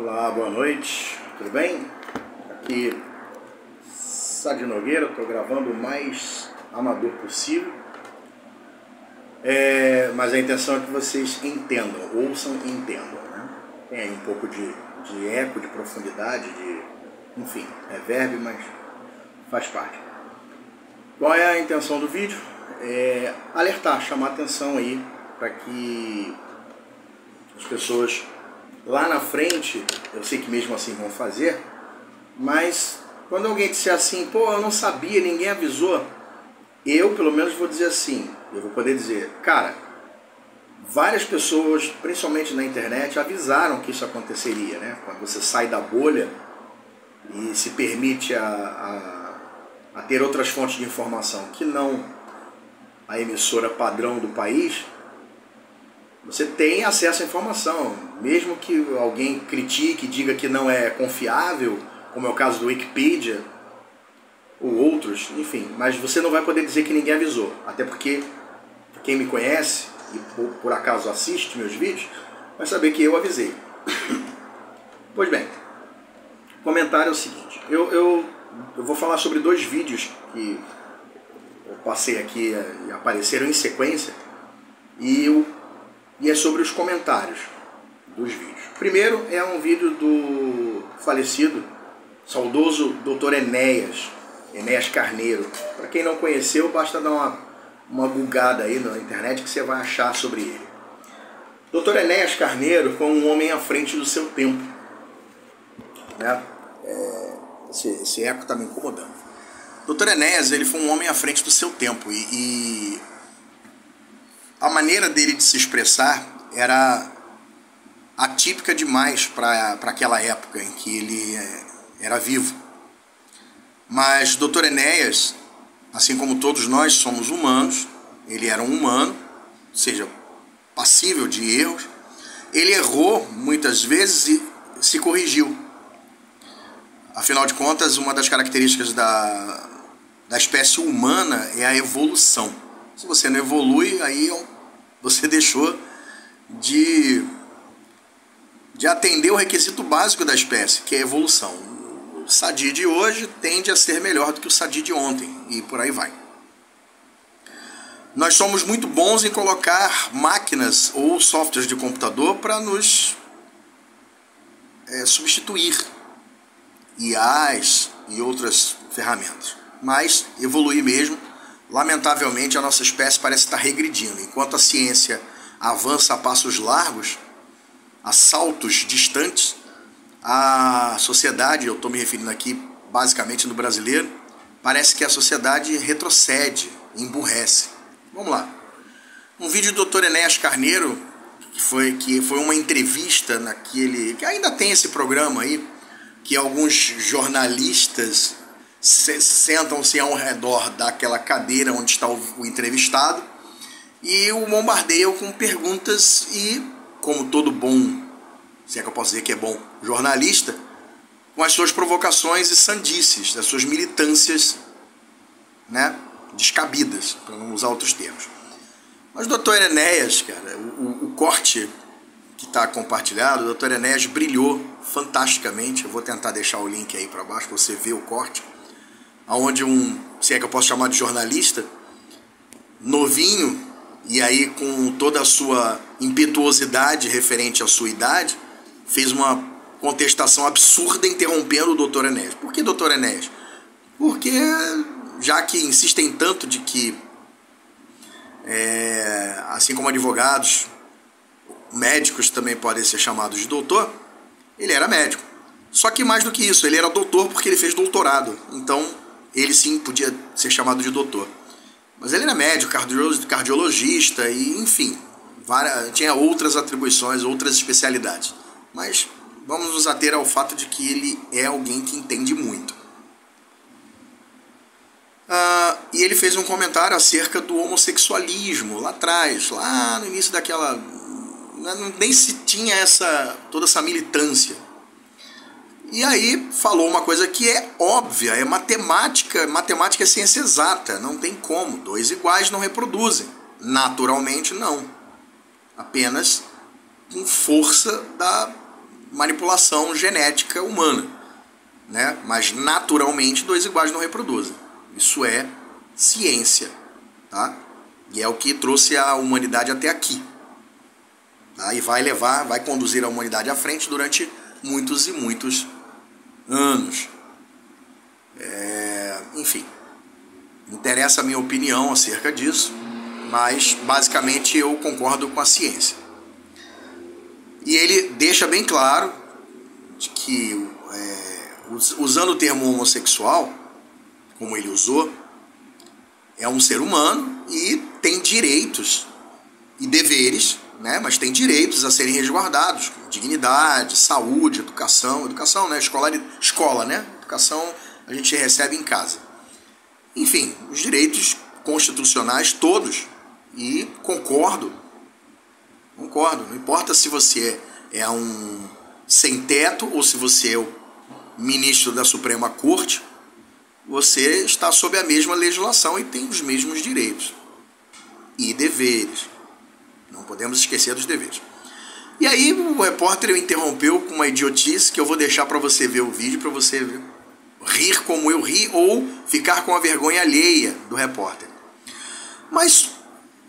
Olá, boa noite, tudo bem? Aqui Sadi Nogueira, estou gravando o mais amador possível, mas a intenção é que vocês entendam, ouçam e entendam, né? Tem aí um pouco de eco, de profundidade, enfim, reverb, mas faz parte. Qual é a intenção do vídeo? Alertar, chamar atenção aí para que as pessoas lá na frente, eu sei que mesmo assim vão fazer, mas quando alguém disser assim, pô, eu não sabia, ninguém avisou, eu pelo menos vou dizer assim, eu vou poder dizer, cara, várias pessoas, principalmente na internet, avisaram que isso aconteceria, né? Quando você sai da bolha e se permite a ter outras fontes de informação que não a emissora padrão do país, você tem acesso à informação, mesmo que alguém critique, diga que não é confiável, como é o caso do Wikipedia, ou outros, enfim, mas você não vai poder dizer que ninguém avisou, até porque quem me conhece e por acaso assiste meus vídeos, vai saber que eu avisei. Pois bem, o comentário é o seguinte, eu vou falar sobre dois vídeos que eu passei aqui e apareceram em sequência, e é sobre os comentários dos vídeos. Primeiro é um vídeo do falecido, saudoso Dr. Enéas Carneiro. Para quem não conheceu, basta dar uma googada aí na internet que você vai achar sobre ele. Dr. Enéas Carneiro foi um homem à frente do seu tempo, né? Esse eco está me incomodando. Dr. Enéas, ele foi um homem à frente do seu tempo e a maneira dele de se expressar era atípica demais para aquela época em que ele era vivo. Mas Dr. Enéas, assim como todos nós somos humanos, ele era um humano, ou seja, passível de erros. Ele errou muitas vezes e se corrigiu. Afinal de contas, uma das características da espécie humana é a evolução. Se você não evolui, aí você deixou de atender o requisito básico da espécie, que é a evolução. O Sadi de hoje tende a ser melhor do que o Sadi de ontem, e por aí vai. Nós somos muito bons em colocar máquinas ou softwares de computador para nos substituir, IAs e outras ferramentas. Mas evoluir mesmo, lamentavelmente, a nossa espécie parece estar regredindo. Enquanto a ciência avança a passos largos, a saltos distantes, a sociedade, eu estou me referindo aqui basicamente no brasileiro, parece que a sociedade retrocede, emburrece. Vamos lá. Um vídeo do Dr. Enéas Carneiro, que foi uma entrevista naquele... que ainda tem esse programa aí, que alguns jornalistas sentam-se ao redor daquela cadeira onde está o entrevistado e o bombardeiam com perguntas e, como todo bom, se é que eu posso dizer que é bom, jornalista, com as suas provocações e sandices, das suas militâncias, né, descabidas, para não usar outros termos. Mas o Dr. Enéas, cara, o corte que está compartilhado, o Dr. Enéas brilhou fantasticamente. Eu vou tentar deixar o link aí para baixo para você ver o corte, onde se é que eu posso chamar de jornalista, novinho, e aí com toda a sua impetuosidade referente à sua idade, fez uma contestação absurda interrompendo o Dr. Enéas. Por que Dr. Enéas? Porque, já que insistem tanto de que, assim como advogados, médicos também podem ser chamados de doutor, ele era médico. Só que mais do que isso, ele era doutor porque ele fez doutorado. Então, ele sim podia ser chamado de doutor. Mas ele era médico, cardiologista e, enfim, tinha outras atribuições, outras especialidades. Mas vamos nos ater ao fato de que ele é alguém que entende muito. E ele fez um comentário acerca do homossexualismo lá atrás, lá no início daquela... nem se tinha toda essa militância. E aí falou uma coisa que é óbvia, é matemática. Matemática é ciência exata, não tem como. 2 iguais não reproduzem. Naturalmente não. Apenas com força manipulação genética humana, né? Mas naturalmente 2 iguais não reproduzem. Isso é ciência, tá? E é o que trouxe a humanidade até aqui, tá? E vai conduzir a humanidade à frente durante muitos e muitos anos. Enfim, não interessa a minha opinião acerca disso, mas basicamente eu concordo com a ciência. E ele deixa bem claro de que, usando o termo homossexual, como ele usou, é um ser humano e tem direitos e deveres, né? Mas tem direitos a serem resguardados, dignidade, saúde, educação, né? Escola, né? Educação a gente recebe em casa. Enfim, os direitos constitucionais todos. E concordo, não importa se você é um sem-teto ou se você é o ministro da Suprema Corte, você está sob a mesma legislação e tem os mesmos direitos e deveres. Não podemos esquecer dos deveres. E aí o repórter interrompeu com uma idiotice que eu vou deixar para você ver o vídeo, para você rir como eu ri ou ficar com a vergonha alheia do repórter. Mas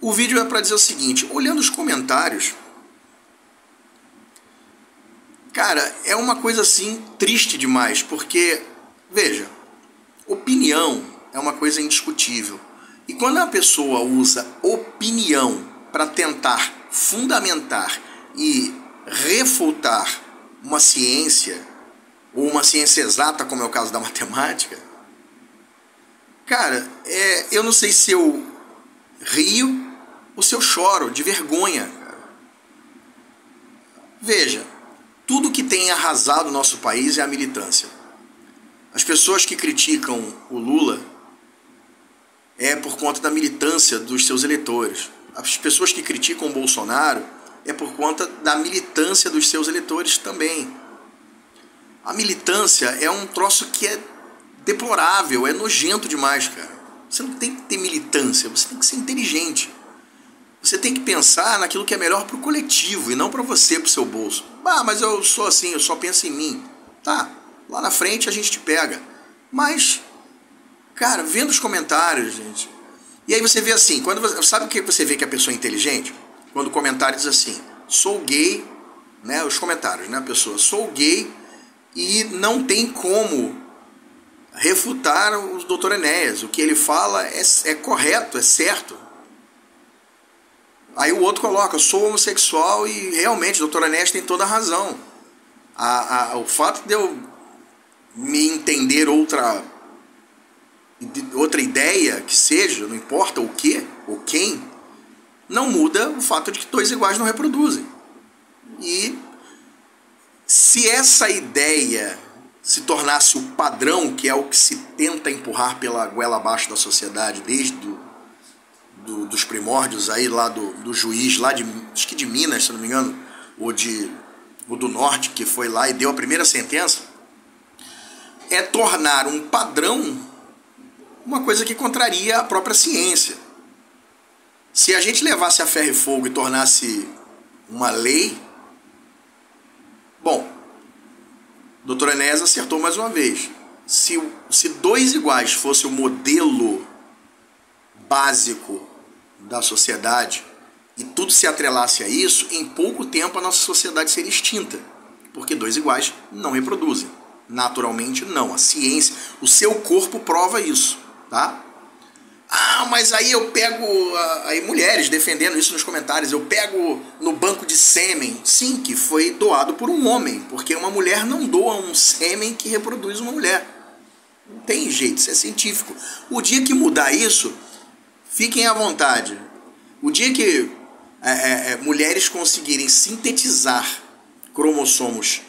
o vídeo é para dizer o seguinte, olhando os comentários, cara, é uma coisa assim triste demais, porque, veja, opinião é uma coisa indiscutível. E quando a pessoa usa opinião para tentar fundamentar e refutar uma ciência, ou uma ciência exata, como é o caso da matemática, cara, eu não sei se eu rio ou se eu choro de vergonha. Veja, tudo que tem arrasado o nosso país é a militância. As pessoas que criticam o Lula é por conta da militância dos seus eleitores. As pessoas que criticam o Bolsonaro é por conta da militância dos seus eleitores também. A militância é um troço que é deplorável, é nojento demais, cara. Você não tem que ter militância, você tem que ser inteligente. Você tem que pensar naquilo que é melhor para o coletivo e não para você, para o seu bolso. Ah, mas eu sou assim, eu só penso em mim. Tá, lá na frente a gente te pega. Mas, cara, vendo os comentários, gente. E aí você vê assim, sabe o que você vê que a pessoa é inteligente? Quando o comentário diz assim, sou gay, né? Os comentários, né? A pessoa, sou gay e não tem como refutar o Dr. Enéas. O que ele fala é correto, é certo. Aí o outro coloca, sou homossexual e realmente o Dr. Enéas tem toda a razão. O fato de eu me entender outra ideia que seja, não importa o que ou quem, não muda o fato de que 2 iguais não reproduzem. E se essa ideia se tornasse o padrão, que é o que se tenta empurrar pela goela abaixo da sociedade desde dos primórdios aí lá do juiz lá acho que de Minas, se não me engano, ou do Norte, que foi lá e deu a primeira sentença, é tornar um padrão uma coisa que contraria a própria ciência. Se a gente levasse a ferro e fogo e tornasse uma lei, bom, o Dr. Enéas acertou mais uma vez. Se 2 iguais fosse o modelo básico da sociedade e tudo se atrelasse a isso, em pouco tempo a nossa sociedade seria extinta, porque 2 iguais não reproduzem. Naturalmente não. A ciência, o seu corpo prova isso, tá? Ah, mas aí eu pego aí mulheres defendendo isso nos comentários, eu pego no banco de sêmen, sim, que foi doado por um homem, porque uma mulher não doa um sêmen que reproduz uma mulher. Não tem jeito, isso é científico. O dia que mudar isso, fiquem à vontade. O dia que mulheres conseguirem sintetizar cromossomos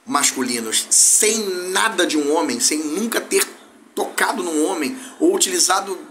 masculinos sem nada de um homem, sem nunca ter tocado num homem ou utilizado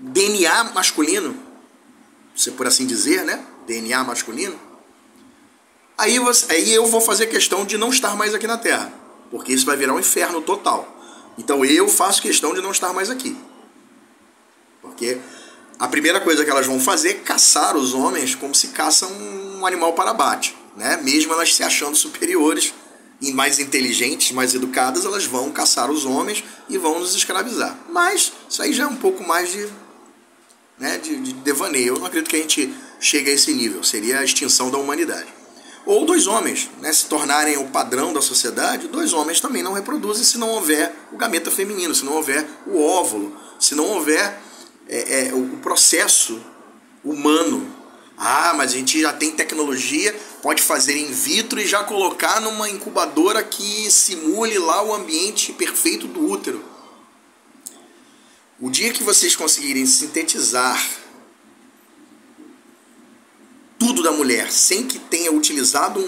DNA masculino, se por assim dizer, né? DNA masculino. Aí eu vou fazer questão de não estar mais aqui na Terra, porque isso vai virar um inferno total. Então eu faço questão de não estar mais aqui. Porque a primeira coisa que elas vão fazer é caçar os homens como se caça um animal para abate, né? Mesmo elas se achando superiores e mais inteligentes, mais educadas, elas vão caçar os homens e vão nos escravizar. Mas isso aí já é um pouco mais de devaneio. Eu não acredito que a gente chegue a esse nível. Seria a extinção da humanidade. Ou dois homens, né, se tornarem o padrão da sociedade. Dois homens também não reproduzem se não houver o gameta feminino, se não houver o óvulo, se não houver o processo humano. Ah, mas a gente já tem tecnologia, pode fazer in vitro e já colocar numa incubadora que simule lá o ambiente perfeito do útero. O dia que vocês conseguirem sintetizar tudo da mulher sem que tenha utilizado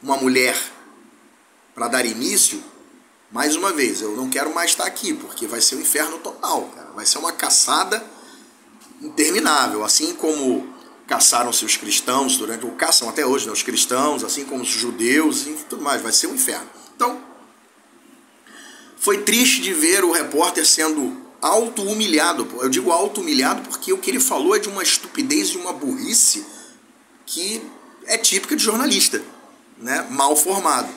uma mulher para dar início, mais uma vez, eu não quero mais estar aqui, porque vai ser um inferno total, cara. Vai ser uma caçada interminável, assim como caçaram-se os cristãos ou caçam até hoje, né, os cristãos, assim como os judeus e tudo mais, vai ser um inferno. Então, foi triste de ver o repórter sendo auto-humilhado. Eu digo auto-humilhado porque o que ele falou é de uma estupidez, de uma burrice que é típica de jornalista, né, mal formado.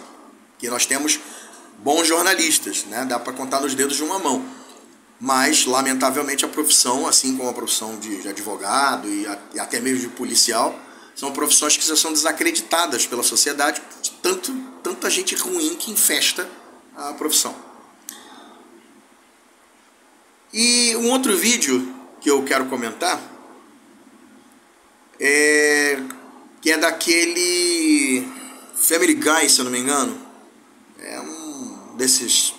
Que nós temos bons jornalistas, né, dá para contar nos dedos de uma mão. Mas, lamentavelmente, a profissão, assim como a profissão de advogado e até mesmo de policial, são profissões que já são desacreditadas pela sociedade, de tanta gente ruim que infesta a profissão. E um outro vídeo que eu quero comentar que é daquele Family Guy, se eu não me engano. É um dessas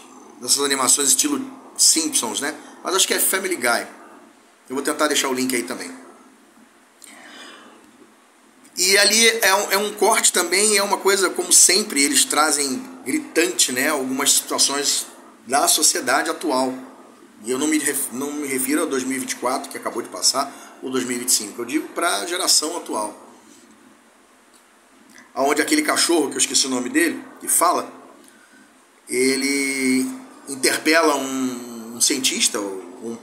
animações estilo Simpsons, né? Mas acho que é Family Guy. Eu vou tentar deixar o link aí também. E ali é um corte também, é uma coisa, como sempre, eles trazem gritante, né? Algumas situações da sociedade atual. E eu não me refiro a 2024, que acabou de passar, ou 2025. Eu digo para a geração atual. Onde aquele cachorro, que eu esqueci o nome dele, que fala, ele interpela um cientista, uma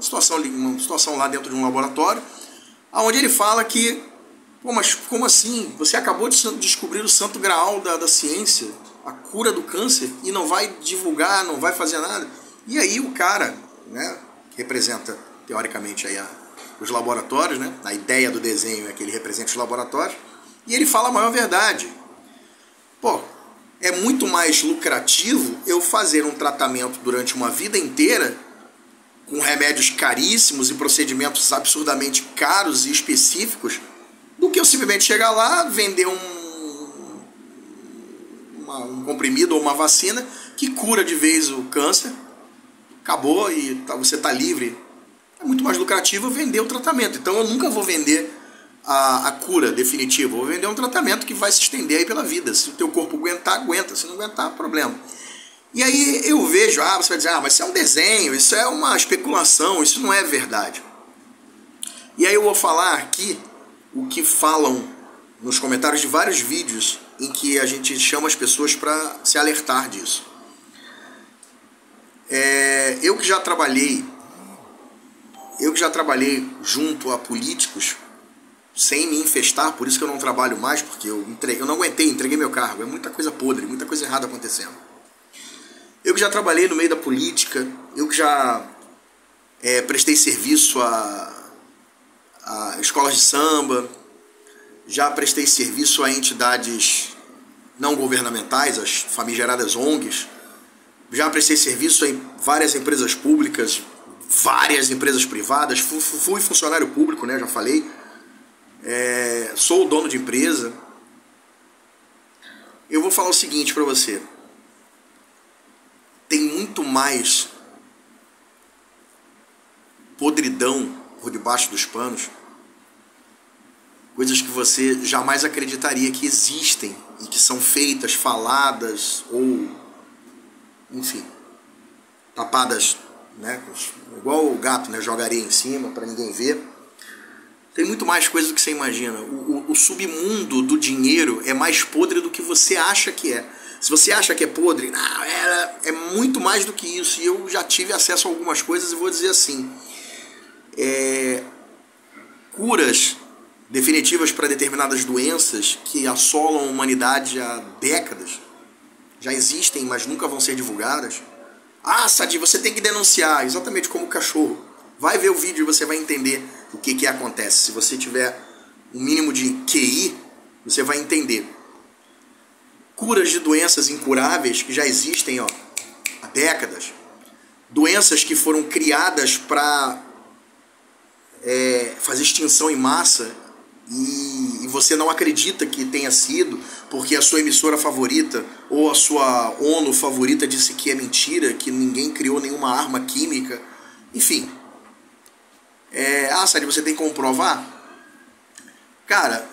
situação lá dentro de um laboratório, onde ele fala que, pô, mas como assim? Você acabou de descobrir o santo graal da ciência, a cura do câncer, e não vai divulgar, não vai fazer nada? E aí o cara, né, que representa, teoricamente, aí os laboratórios, né, a ideia do desenho é que ele representa os laboratórios, e ele fala a maior verdade. Pô, é muito mais lucrativo eu fazer um tratamento durante uma vida inteira com remédios caríssimos e procedimentos absurdamente caros e específicos do que eu simplesmente chegar lá, vender um comprimido ou uma vacina que cura de vez o câncer, acabou e você está livre. É muito mais lucrativo vender o tratamento. Então eu nunca vou vender a cura definitiva. Eu vou vender um tratamento que vai se estender aí pela vida. Se o teu corpo aguentar, aguenta. Se não aguentar, problema. E aí eu vejo, você vai dizer, mas isso é um desenho, isso é uma especulação, isso não é verdade. E aí eu vou falar aqui o que falam nos comentários de vários vídeos em que a gente chama as pessoas para se alertar disso. Eu que já trabalhei junto a políticos sem me infestar, por isso que eu não trabalho mais, porque eu não aguentei, entreguei meu cargo. É muita coisa podre, muita coisa errada acontecendo. Eu que já trabalhei no meio da política, eu que já prestei serviço a escolas de samba, já prestei serviço a entidades não governamentais, as famigeradas ONGs, já prestei serviço em várias empresas públicas, várias empresas privadas, fui funcionário público, né, já falei, sou o dono de empresa. Eu vou falar o seguinte para você: tem muito mais podridão por debaixo dos panos, coisas que você jamais acreditaria que existem e que são feitas, faladas ou, enfim, tapadas, né, igual o gato, né, joga areia em cima para ninguém ver. Tem muito mais coisa do que você imagina. O submundo do dinheiro é mais podre do que você acha que é. Se você acha que é podre, não, é muito mais do que isso. E eu já tive acesso a algumas coisas e vou dizer assim, curas definitivas para determinadas doenças que assolam a humanidade há décadas. Já existem, mas nunca vão ser divulgadas. Ah, Sadi, você tem que denunciar, exatamente como o cachorro. Vai ver o vídeo e você vai entender o que acontece. Se você tiver um mínimo de QI, você vai entender. Curas de doenças incuráveis que já existem há décadas. Doenças que foram criadas para fazer extinção em massa e você não acredita que tenha sido porque a sua emissora favorita ou a sua ONU favorita disse que é mentira, que ninguém criou nenhuma arma química. Enfim. Sadi, você tem que comprovar? Cara,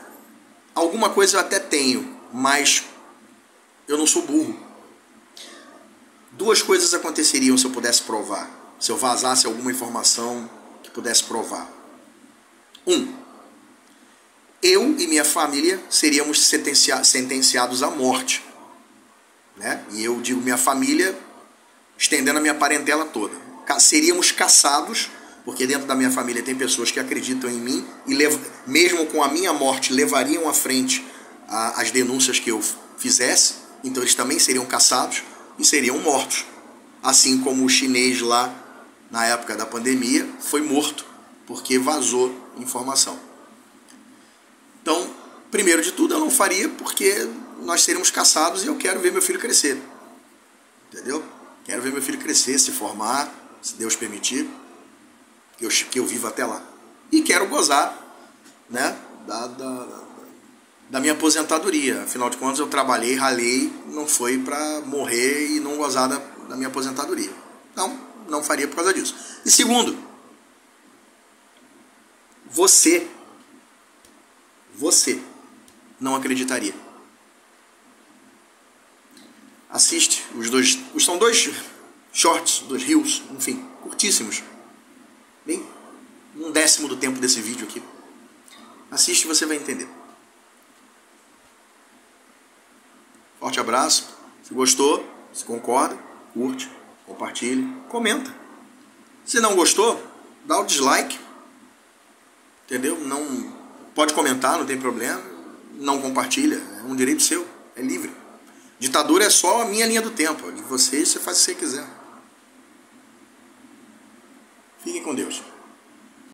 alguma coisa eu até tenho, mas eu não sou burro. Duas coisas aconteceriam se eu pudesse provar. Se eu vazasse alguma informação que pudesse provar. Eu e minha família seríamos sentenciados à morte. Né? E eu digo minha família, estendendo a minha parentela toda. Seríamos caçados, porque dentro da minha família tem pessoas que acreditam em mim e mesmo com a minha morte levariam à frente as denúncias que eu fizesse. Então eles também seriam caçados e seriam mortos. Assim como o chinês lá, na época da pandemia, foi morto porque vazou informação. Então, primeiro de tudo, eu não faria porque nós seríamos caçados e eu quero ver meu filho crescer. Entendeu? Quero ver meu filho crescer, se formar, se Deus permitir, que eu viva até lá. E quero gozar, né, da minha aposentadoria. Afinal de contas, eu trabalhei, ralei, não foi para morrer e não gozar da minha aposentadoria. Então, não faria por causa disso. E segundo, você não acreditaria. Assiste os dois, são dois shorts, 2 reels, enfim, curtíssimos. Bem, 1/10 do tempo desse vídeo aqui. Assiste e você vai entender. Forte abraço. Se gostou, se concorda, curte, compartilhe, comenta. Se não gostou, dá o dislike. Entendeu? Não pode comentar, não tem problema. Não compartilha, é um direito seu, é livre. Ditadura é só a minha linha do tempo. De vocês, você faz o que você quiser. Fiquem com Deus.